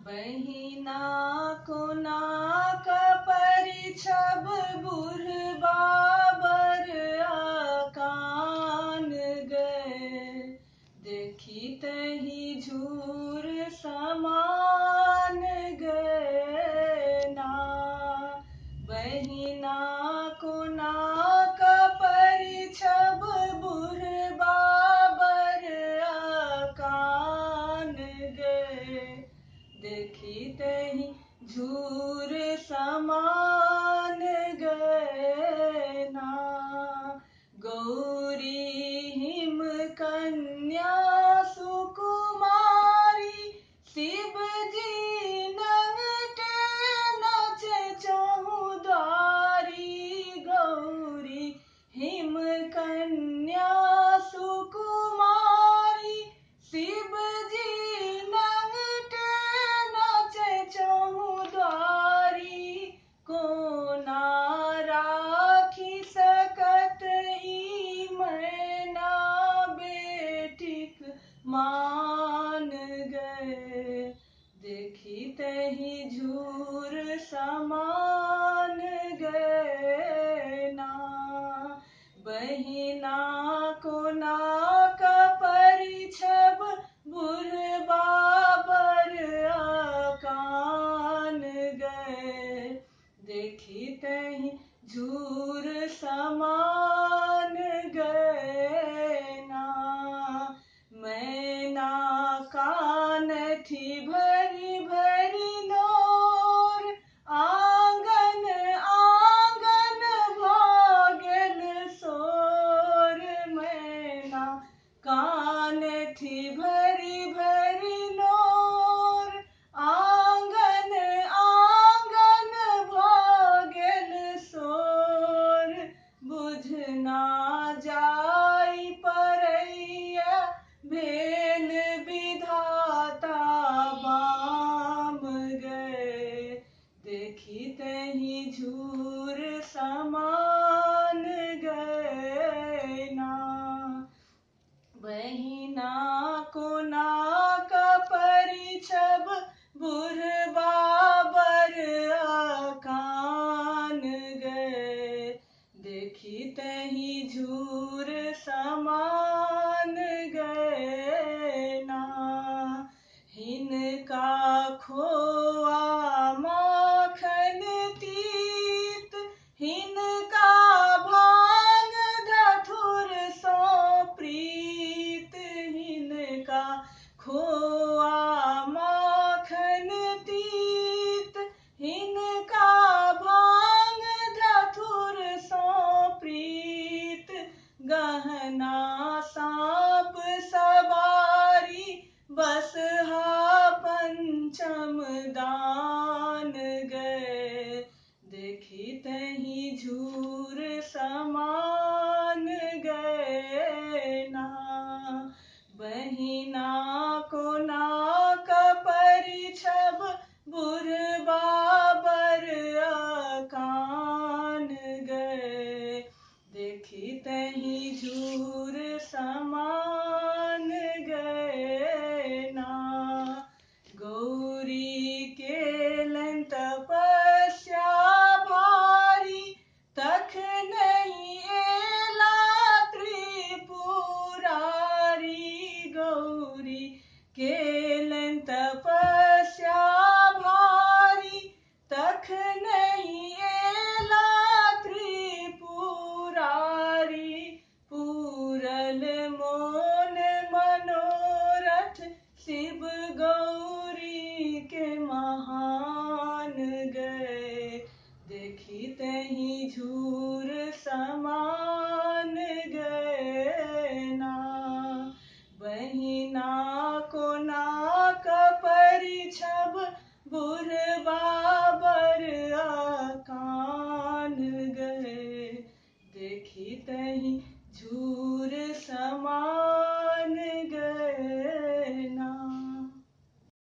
बहिना कोना परिछब बुढ़बा बर आकान गए, देखी तही झूर समान गए ना। बहिना कोना परिछब बुढ़बा बर आकान गए, देखी तही झूर समान गए ना। गौरी हिम कन्या सुकुमारी, शिव जी नंगटे नाचे चहुद्वारी। गौरी हिम कन्या सुकुमारी, शिव जी नंगटे नाचे चहुद्वारी। कोना राखी सकत ई मैना बेटिक मान गए, देखी तही झूर समान गए ना। बहिना कोना परिछब बुढ़बा बर आकान गए, देखी तही झूर समान गए ना। मैना कान थी भरी भरी नोर, आंगन आंगन भागल सोर। मैना कान थी भरी भरी नोर, आंगन आंगन भागल सोर। बुझना जाई परैया भेल विधाता बाम गए, देखी तही झूर समान गए ना। बहिना कोना परिछब बुढ़बा बर आकान गए, देखी तही झूर समान गए ना। हिनका खोआ माखन तीत, हिनका भांग धथुर सो प्रीत। हिनका खोआ माखन तीत, हिनका भांग धथुर सो प्रीत। गहना सांप सवारी, बसहा पंचम दान गए, देखी तही झूर समान गए ना। बहिना कोना परिछब बुढ़बा बर आकान गए, देखी तही झूर समान गए ना। गौरी केलन तपस्या भारी, तख नहीं एला त्रिपुरारी। गौरी केलन तपस्या भारी, तख नहीं एला त्रिपुरारी। पूरल मोन मनोरथ, शिव गौरी के महान गए, देखी तही झूर समान